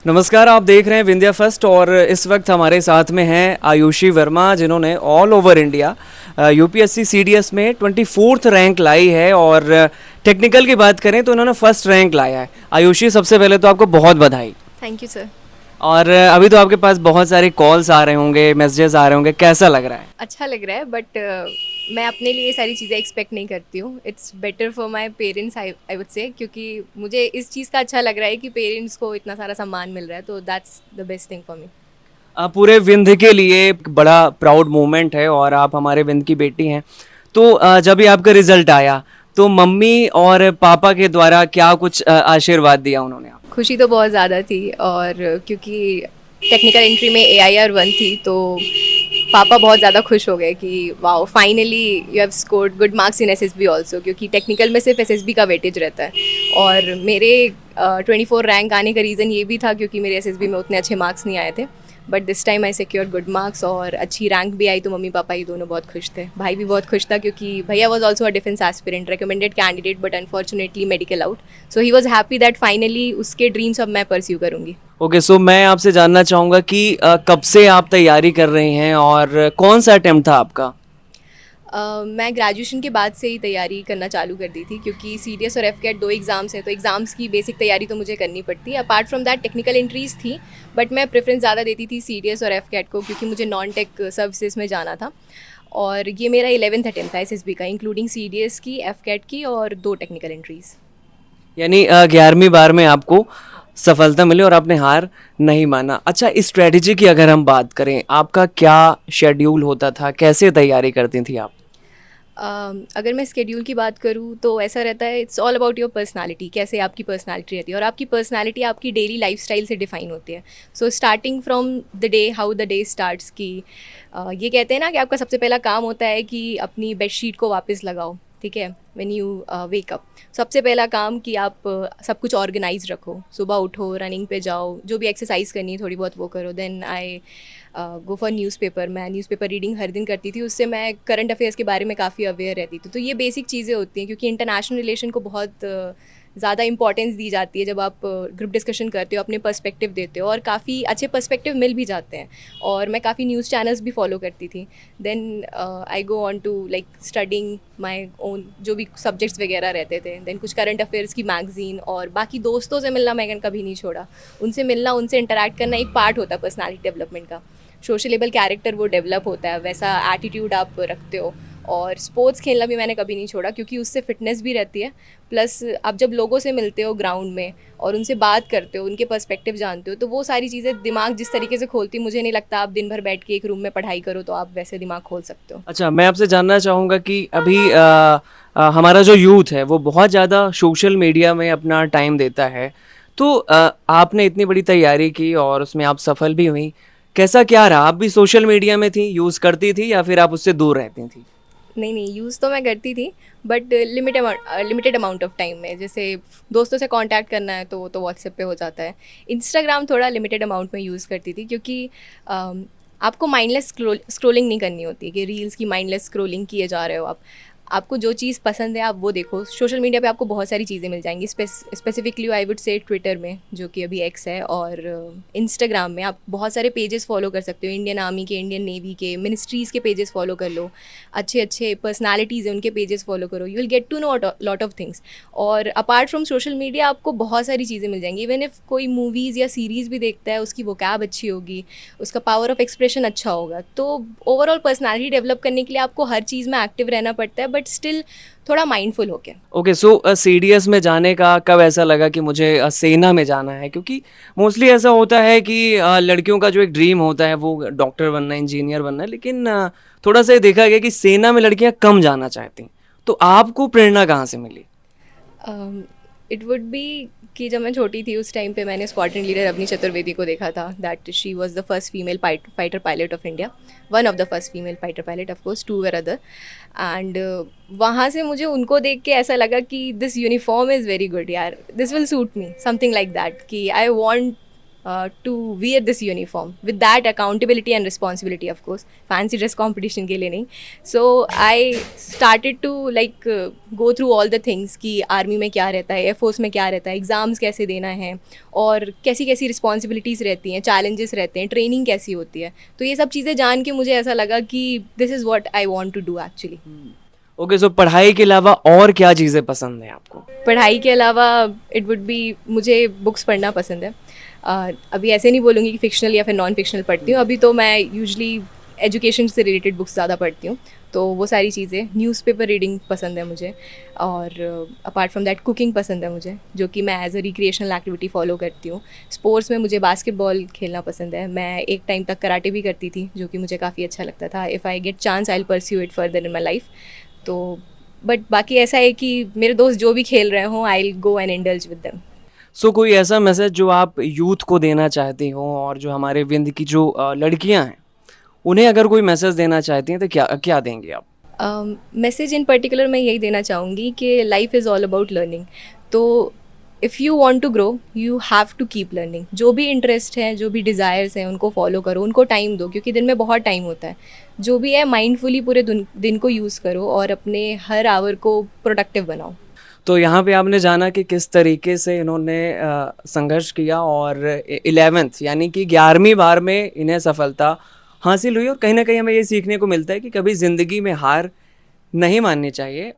नमस्कार, आप देख रहे हैं विंध्या फर्स्ट और इस वक्त हमारे साथ में हैं आयुषी वर्मा, जिन्होंने all over India UPSC CDS में 24th रैंक लाई है और टेक्निकल की बात करें तो उन्होंने फर्स्ट रैंक लाया है। आयुषी, सबसे पहले तो आपको बहुत बधाई। Thank you sir. और अभी तो आपके पास बहुत सारे कॉल्स आ रहे होंगे, मैसेजेस आ रहे होंगे, कैसा लग रहा है? अच्छा लग रहा है बट मैं अपने लिए ये सारी चीज़ें एक्सपेक्ट नहीं करती हूँ। It's better for my parents I would say, क्योंकि मुझे इस चीज़ का अच्छा लग रहा है कि पेरेंट्स को इतना सारा सम्मान मिल रहा है, तो that's the best thing for me. पूरे विंध्य के लिए एक बड़ा प्राउड मोमेंट है और आप हमारे विंध्य की बेटी हैं। तो जब भी आपका रिजल्ट आया तो मम्मी और पापा के द्वारा क्या कुछ आशीर्वाद दिया उन्होंने? खुशी तो बहुत ज़्यादा थी, और क्योंकि टेक्निकल एंट्री में AIR 1 थी तो पापा बहुत ज़्यादा खुश हो गए कि wow finally you have scored good marks in SSB also, क्योंकि टेक्निकल में सिर्फ SSB का वेटेज रहता है। और मेरे 24 रैंक आने का रीज़न ये भी था क्योंकि मेरे SSB में उतने अच्छे मार्क्स नहीं आए थे, but this time I secured good marks और अच्छी रैंक भी आई, तो मम्मी पापा ही दोनों बहुत खुश थे। भाई भी बहुत खुश था क्योंकि भैया was also a defence aspirant, recommended candidate, but unfortunately medical out, so he was happy that finally उसके ड्रीम्स अब मैं परस्यू करूँगी। ओके, सो मैं आपसे जानना चाहूँगा कि कब से आप तैयारी कर रही हैं और कौन सा अटेम्प्ट था आपका? मैं ग्रेजुएशन के बाद से ही तैयारी करना चालू कर दी थी, क्योंकि CDS और FCAT 2 एग्ज़ाम्स हैं, तो एग्ज़ाम्स की बेसिक तैयारी तो मुझे करनी पड़ती है। Apart from that technical entries थी, बट मैं प्रेफरेंस ज़्यादा देती थी CDS और FCAT को, क्योंकि मुझे नॉन टेक सर्विसेज में जाना था। और ये मेरा 11th अटेम्प्ट था SSB का, इंक्लूडिंग CDS की, FCAT की और 2 टेक्निकल एंट्रीज़। यानी 11वीं बार में आपको सफलता मिली और आपने हार नहीं माना। अच्छा, इस स्ट्रेटजी की अगर हम बात करें, आपका क्या शेड्यूल होता था, कैसे तैयारी करती थी आप? अगर मैं स्केड्यूल की बात करूँ तो ऐसा रहता है, it's all about your personality, कैसे आपकी पर्सनालिटी रहती है, और आपकी पर्सनालिटी आपकी डेली लाइफस्टाइल से डिफाइन होती है। So starting from the day, how the day starts की, ये कहते हैं ना कि आपका सबसे पहला काम होता है कि अपनी बेडशीट को वापस लगाओ, ठीक है, व्हेन यू वेक अप। सबसे पहला काम कि आप सब कुछ ऑर्गेनाइज रखो, सुबह उठो, रनिंग पे जाओ, जो भी एक्सरसाइज करनी है थोड़ी बहुत वो करो। Then I go for newspaper. मैं न्यूज़पेपर रीडिंग हर दिन करती थी, उससे मैं करंट अफेयर्स के बारे में काफ़ी अवेयर रहती थी। तो ये बेसिक चीज़ें होती हैं, क्योंकि इंटरनेशनल रिलेशन को बहुत ज़्यादा इंपॉर्टेंस दी जाती है जब आप ग्रुप डिस्कशन करते हो, अपने पर्सपेक्टिव देते हो, और काफ़ी अच्छे पर्सपेक्टिव मिल भी जाते हैं। और मैं काफ़ी न्यूज़ चैनल्स भी फॉलो करती थी। Then I go on to like studying my own, जो भी सब्जेक्ट्स वगैरह रहते थे। देन कुछ करंट अफेयर्स की मैगजीन, और बाकी दोस्तों से मिलना मैंने कभी नहीं छोड़ा। उनसे मिलना, उनसे इंटरेक्ट करना एक पार्ट होता है पर्सनैलिटी डेवलपमेंट का। सोशलेबल कैरेक्टर वो डेवलप होता है, वैसा एटीट्यूड आप रखते हो। और स्पोर्ट्स खेलना भी मैंने कभी नहीं छोड़ा, क्योंकि उससे फिटनेस भी रहती है, प्लस आप जब लोगों से मिलते हो ग्राउंड में और उनसे बात करते हो, उनके पर्सपेक्टिव जानते हो, तो वो सारी चीज़ें दिमाग जिस तरीके से खोलती, मुझे नहीं लगता आप दिन भर बैठ के एक रूम में पढ़ाई करो तो आप वैसे दिमाग खोल सकते हो। अच्छा, मैं आपसे जानना चाहूँगा कि अभी हमारा जो यूथ है वो बहुत ज़्यादा सोशल मीडिया में अपना टाइम देता है। तो आपने इतनी बड़ी तैयारी की और उसमें आप सफल भी हुई। कैसा क्या रहा? आप भी सोशल मीडिया में थी, यूज़ करती थी या फिर आप उससे दूर रहती थी? नहीं नहीं, यूज़ तो मैं करती थी, but limited amount of time में। जैसे दोस्तों से कांटेक्ट करना है तो व्हाट्सएप पे हो जाता है। इंस्टाग्राम थोड़ा लिमिटेड अमाउंट में यूज़ करती थी, क्योंकि आपको माइंडलेस स्क्रोलिंग नहीं करनी होती, कि रील्स की माइंडलेस स्क्रोलिंग किए जा रहे हो आप। आपको जो चीज़ पसंद है आप वो देखो। सोशल मीडिया पे आपको बहुत सारी चीज़ें मिल जाएंगी, specifically I would say Twitter में, जो कि अभी एक्स है, और इंस्टाग्राम में आप बहुत सारे पेजेस फॉलो कर सकते हो। इंडियन आर्मी के, इंडियन नेवी के, मिनिस्ट्रीज़ के पेजेस फॉलो कर लो। अच्छे अच्छे पर्सनालिटीज़ हैं, उनके पेजेस फॉलो करो। You will get to know lot of things. और अपार्ट फ्रॉम सोशल मीडिया आपको बहुत सारी चीज़ें मिल जाएंगी। इवन इफ कोई मूवीज़ या सीरीज़ भी देखता है, उसकी वोकैब अच्छी होगी, उसका पावर ऑफ एक्सप्रेशन अच्छा होगा। तो ओवरऑल पर्सनालिटी डेवलप करने के लिए आपको हर चीज़ में एक्टिव रहना पड़ता है, बट स्टिल थोड़ा माइंडफुल होके। ओके, सो सीडीएस में जाने का कब ऐसा लगा कि मुझे सेना में जाना है? क्योंकि मोस्टली ऐसा होता है कि लड़कियों का जो एक ड्रीम होता है वो डॉक्टर बनना है, इंजीनियर बनना है, लेकिन थोड़ा सा ये देखा गया कि सेना में लड़कियां कम जाना चाहती हैं। तो आपको प्रेरणा कहाँ से मिली? इट वुड बी कि जब मैं छोटी थी उस टाइम पे मैंने स्क्वाड्रन लीडर अवनी चतुर्वेदी को देखा था, that she was the first female fighter pilot of India, one of the first female fighter pilot, of course 2 were other. And वहाँ से मुझे उनको देख के ऐसा लगा कि this uniform is very good यार, this will suit me, something like that, कि I want to wear this uniform with that accountability and responsibility, of course, fancy dress competition के लिए नहीं. So I started to like go through all the things कि army में क्या रहता है, air force में क्या रहता है, एग्ज़ाम्स कैसे देना है और कैसी कैसी रिस्पॉन्सिबिलिटीज़ रहती हैं, चैलेंजेस रहते हैं, ट्रेनिंग कैसी होती है. तो ये सब चीज़ें जान के मुझे ऐसा लगा कि this is what I want to do actually. Okay, so पढ़ाई के अलावा और क्या चीज़ें पसंद हैं आपको? पढ़ाई के अलावा इट वुड बी, मुझे बुक्स पढ़ना पसंद है. अभी ऐसे नहीं बोलूँगी कि फ़िक्शनल या फिर नॉन फ़िक्शनल पढ़ती हूँ. अभी तो मैं यूजुअली एजुकेशन से रिलेटेड बुक्स ज़्यादा पढ़ती हूँ, तो वो सारी चीज़ें. न्यूज़पेपर रीडिंग पसंद है मुझे, और अपार्ट फ्रॉम दैट कुकिंग पसंद है मुझे, जो कि मैं as a recreational activity follow करती हूँ. स्पोर्ट्स में मुझे बास्केटबॉल खेलना पसंद है. मैं एक टाइम तक कराटे भी करती थी, जो कि मुझे काफ़ी अच्छा लगता था. If I get chance I will pursue it further in my life. तो बट बाकी ऐसा है कि मेरे दोस्त जो भी खेल रहे हों, I will go and indulge with them. So कोई ऐसा मैसेज जो आप यूथ को देना चाहती हो, और जो हमारे विंद की जो लड़कियां हैं उन्हें अगर कोई मैसेज देना चाहती हैं तो क्या क्या देंगे आप? मैसेज इन पर्टिकुलर मैं यही देना चाहूँगी कि life is all about learning. तो if you want to grow you have to keep learning. जो भी इंटरेस्ट है, जो भी डिज़ायर्स हैं, उनको फॉलो करो, उनको टाइम दो, क्योंकि दिन में बहुत टाइम होता है. जो भी है माइंडफुली पूरे दिन को यूज़ करो और अपने हर आवर को प्रोडक्टिव बनाओ. तो यहाँ पे आपने जाना कि किस तरीके से इन्होंने संघर्ष किया और 11th यानी कि 11वीं बार में इन्हें सफलता हासिल हुई, और कहीं ना कहीं हमें ये सीखने को मिलता है कि कभी ज़िंदगी में हार नहीं माननी चाहिए.